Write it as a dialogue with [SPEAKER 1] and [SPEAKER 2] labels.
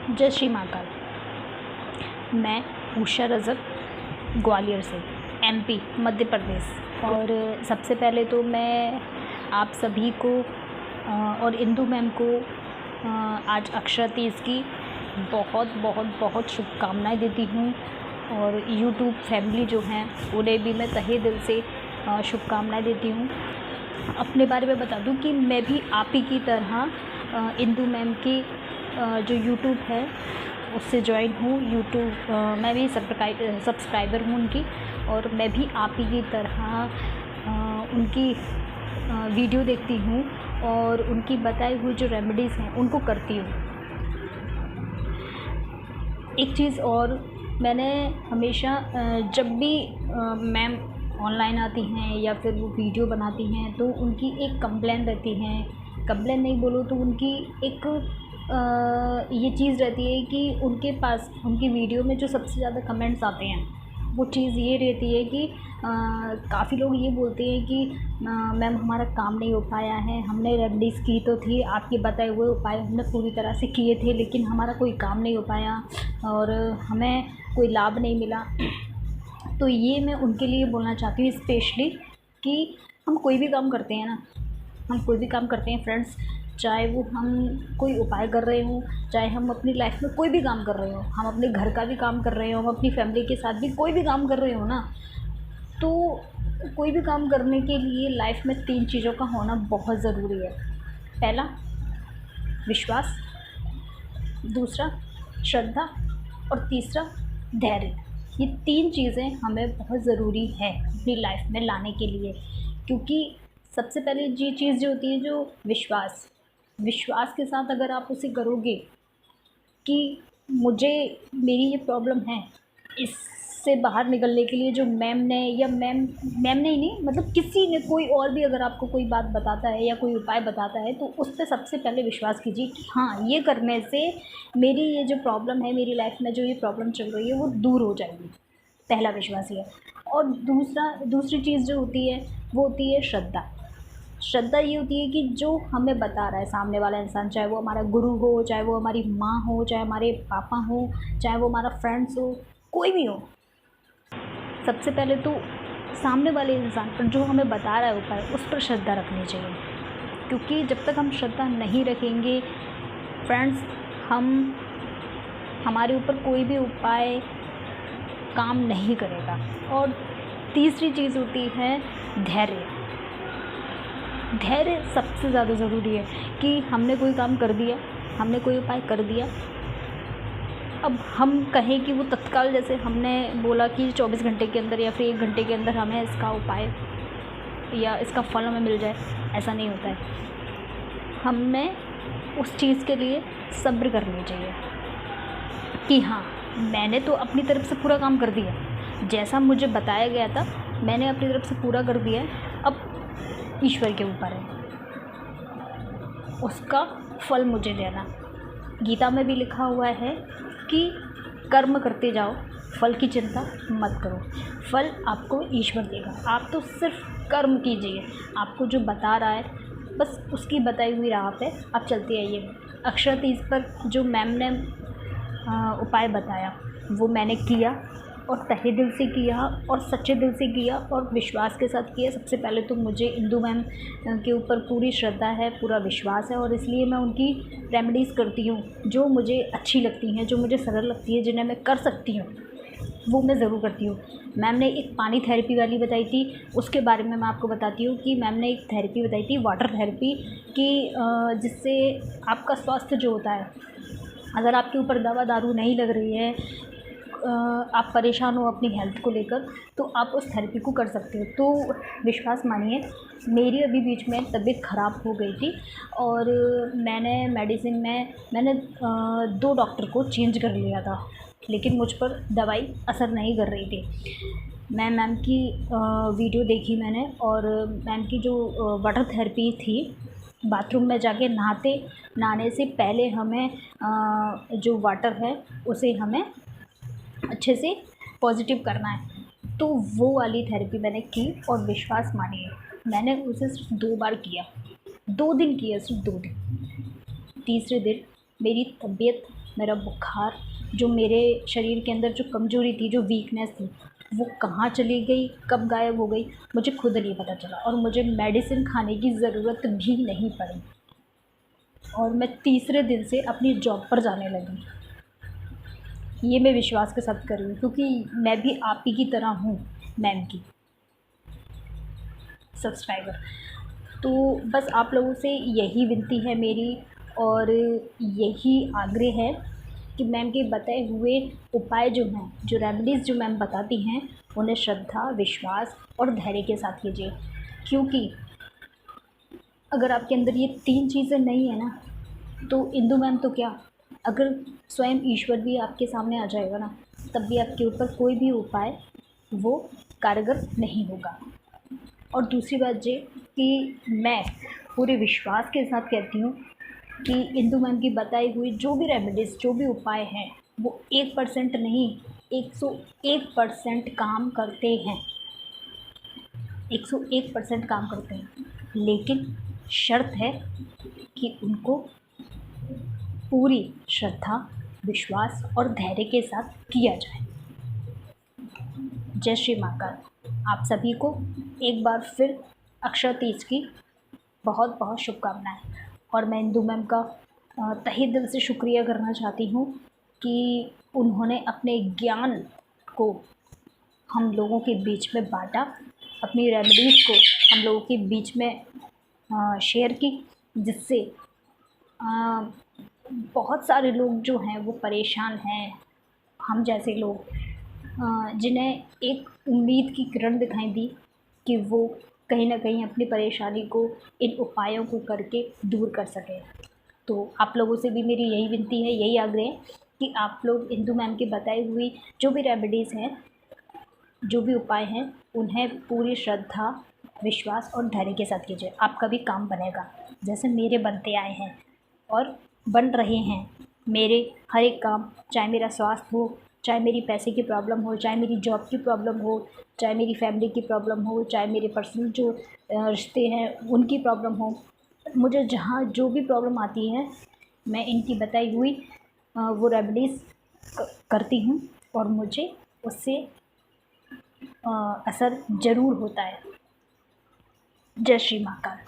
[SPEAKER 1] जय श्री महाकाल। मैं उषा रज़क, ग्वालियर से, एमपी, मध्य प्रदेश। और सबसे पहले तो मैं आप सभी को और इंदु मैम को आज अक्षय तीज की बहुत बहुत बहुत शुभकामनाएं देती हूँ। और यूट्यूब फैमिली जो हैं उन्हें भी मैं तहे दिल से शुभकामनाएं देती हूँ। अपने बारे में बता दूँ कि मैं भी आप ही की तरह इंदु मैम की जो यूट्यूब है उससे ज्वाइन हूँ। यूट्यूब मैं भी सब्सक्राइबर हूँ उनकी, और मैं भी आप ही की तरह उनकी वीडियो देखती हूँ और उनकी बताई हुई जो रेमेडीज़ हैं उनको करती हूँ। एक चीज़ और, मैंने हमेशा जब भी मैम ऑनलाइन आती हैं या फिर वो वीडियो बनाती हैं तो उनकी एक कंप्लेन रहती है, कंप्लेन नहीं बोलो तो उनकी एक ये चीज़ रहती है कि उनके पास उनकी वीडियो में जो सबसे ज़्यादा कमेंट्स आते हैं वो चीज़ ये रहती है कि काफ़ी लोग ये बोलते हैं कि मैम हमारा काम नहीं हो पाया है, हमने रेमेडीज़ की तो थी, आपके बताए हुए उपाय हमने पूरी तरह से किए थे, लेकिन हमारा कोई काम नहीं हो पाया और हमें कोई लाभ नहीं मिला। तो ये मैं उनके लिए बोलना चाहती हूँ स्पेशली कि हम कोई भी काम करते हैं ना, हम कोई भी काम करते हैं फ्रेंड्स, चाहे वो हम कोई उपाय कर रहे हों, चाहे हम अपनी लाइफ में कोई भी काम कर रहे हों, हम अपने घर का भी काम कर रहे हों, हम अपनी फैमिली के साथ भी कोई भी काम कर रहे हो ना, तो कोई भी काम करने के लिए लाइफ में 3 चीज़ों का होना बहुत ज़रूरी है। पहला विश्वास, दूसरा श्रद्धा और तीसरा धैर्य। ये 3 चीज़ें हमें बहुत ज़रूरी है अपनी लाइफ में लाने के लिए, क्योंकि सबसे पहले ये चीज़ जो होती है जो विश्वास के साथ अगर आप उसे करोगे कि मुझे मेरी ये प्रॉब्लम है, इससे बाहर निकलने के लिए जो मैम ने या मैम ने ही नहीं, मतलब किसी ने, कोई और भी अगर आपको कोई बात बताता है या कोई उपाय बताता है तो उस पर सबसे पहले विश्वास कीजिए कि हाँ, ये करने से मेरी ये जो प्रॉब्लम है, मेरी लाइफ में जो ये प्रॉब्लम चल रही है वो दूर हो जाएगी। पहला विश्वास ये है। और दूसरी चीज़ जो होती है वो होती है श्रद्धा। श्रद्धा ये होती है कि जो हमें बता रहा है सामने वाला इंसान, चाहे वो हमारा गुरु हो, चाहे वो हमारी माँ हो, चाहे हमारे पापा हो, चाहे वो हमारा फ्रेंड्स हो, कोई भी हो, सबसे पहले तो सामने वाले इंसान पर जो हमें बता रहा है उपाय, उस पर श्रद्धा रखनी चाहिए। क्योंकि जब तक हम श्रद्धा नहीं रखेंगे फ्रेंड्स, हमारे ऊपर कोई भी उपाय काम नहीं करेगा। और तीसरी चीज़ होती है धैर्य। धैर्य सबसे ज़्यादा ज़रूरी है कि हमने कोई काम कर दिया, हमने कोई उपाय कर दिया, अब हम कहें कि वो तत्काल, जैसे हमने बोला कि 24 घंटे के अंदर या फिर 1 घंटे के अंदर हमें इसका उपाय या इसका फल हमें मिल जाए, ऐसा नहीं होता है। हमें उस चीज़ के लिए सब्र करनी चाहिए कि हाँ, मैंने तो अपनी तरफ से पूरा काम कर दिया, जैसा मुझे बताया गया था मैंने अपनी तरफ से पूरा कर दिया है, अब ईश्वर के ऊपर है, उसका फल मुझे देना। गीता में भी लिखा हुआ है कि कर्म करते जाओ, फल की चिंता मत करो, फल आपको ईश्वर देगा, आप तो सिर्फ कर्म कीजिए। आपको जो बता रहा है बस उसकी बताई हुई राह पे आप चलते आइए। अक्षय तीज पर जो मैम ने उपाय बताया वो मैंने किया, और तहे दिल से किया और सच्चे दिल से किया और विश्वास के साथ किया। सबसे पहले तो मुझे इंदु मैम के ऊपर पूरी श्रद्धा है, पूरा विश्वास है, और इसलिए मैं उनकी रेमेडीज़ करती हूँ जो मुझे अच्छी लगती हैं, जो मुझे सरल लगती है, जिन्हें मैं कर सकती हूँ वो मैं ज़रूर करती हूँ। मैम ने एक पानी थेरेपी वाली बताई थी, उसके बारे में मैं आपको बताती हूँ कि मैम ने एक थेरेपी बताई थी, वाटर थेरेपी, कि जिससे आपका स्वास्थ्य जो होता है, अगर आपके ऊपर दवा दारू नहीं लग रही है, आप परेशान हो अपनी हेल्थ को लेकर, तो आप उस थेरेपी को कर सकते हो। तो विश्वास मानिए, मेरी अभी बीच में तबीयत ख़राब हो गई थी और मैंने मेडिसिन में 2 डॉक्टर को चेंज कर लिया था, लेकिन मुझ पर दवाई असर नहीं कर रही थी। मैं मैम की वीडियो देखी मैंने, और मैम की जो वाटर थेरेपी थी, बाथरूम में जाके नहाने से पहले हमें जो वाटर है उसे हमें अच्छे से पॉजिटिव करना है। तो वो वाली थेरेपी मैंने की, और विश्वास मानिए मैंने उसे सिर्फ 2 बार किया, 2 दिन किया, सिर्फ 2 दिन। तीसरे दिन मेरी तबीयत मेरा बुखार, जो मेरे शरीर के अंदर जो कमज़ोरी थी, जो वीकनेस थी, वो कहाँ चली गई, कब गायब हो गई, मुझे खुद नहीं पता चला और मुझे मेडिसिन खाने की ज़रूरत भी नहीं पड़ी और मैं तीसरे दिन से अपनी जॉब पर जाने लगी। ये मैं विश्वास के साथ कर रही हूँ क्योंकि मैं भी आप ही की तरह हूँ, मैम की सब्सक्राइबर। तो बस आप लोगों से यही विनती है मेरी और यही आग्रह है कि मैम के बताए हुए उपाय जो हैं, जो रेमेडीज़ जो मैम बताती हैं, उन्हें श्रद्धा, विश्वास और धैर्य के साथ कीजिए। क्योंकि अगर आपके अंदर ये 3 चीज़ें नहीं है ना, तो इंदु मैम तो क्या, अगर स्वयं ईश्वर भी आपके सामने आ जाएगा ना, तब भी आपके ऊपर कोई भी उपाय वो कारगर नहीं होगा। और दूसरी बात ये कि मैं पूरे विश्वास के साथ कहती हूँ कि इंदु मैम की बताई हुई जो भी रेमेडीज़, जो भी उपाय हैं, वो 1% नहीं, 101% काम करते हैं, 101% काम करते हैं। लेकिन शर्त है कि उनको पूरी श्रद्धा, विश्वास और धैर्य के साथ किया जाए। जय श्री महाकाल। आप सभी को एक बार फिर अक्षय तीज की बहुत बहुत शुभकामनाएं। और मैं इंदु मैम का तहे दिल से शुक्रिया करना चाहती हूँ कि उन्होंने अपने ज्ञान को हम लोगों के बीच में बांटा, अपनी रेमेडीज़ को हम लोगों के बीच में शेयर की, जिससे बहुत सारे लोग जो हैं वो परेशान हैं, हम जैसे लोग जिन्हें एक उम्मीद की किरण दिखाई दी कि वो कहीं ना कहीं अपनी परेशानी को इन उपायों को करके दूर कर सकें। तो आप लोगों से भी मेरी यही विनती है, यही आग्रह है कि आप लोग इंदु मैम की बताई हुई जो भी रेमेडीज़ हैं, जो भी उपाय हैं, उन्हें पूरी श्रद्धा, विश्वास और धैर्य के साथ कीजिए। आपका भी काम बनेगा, जैसे मेरे बनते आए हैं और बन रहे हैं। मेरे हर एक काम, चाहे मेरा स्वास्थ्य हो, चाहे मेरी पैसे की प्रॉब्लम हो, चाहे मेरी जॉब की प्रॉब्लम हो, चाहे मेरी फैमिली की प्रॉब्लम हो, चाहे मेरे पर्सनल जो रिश्ते हैं उनकी प्रॉब्लम हो, मुझे जहाँ जो भी प्रॉब्लम आती है, मैं इनकी बताई हुई वो रेमेडीज़ करती हूँ और मुझे उससे असर ज़रूर होता है। जय श्री महाकाल।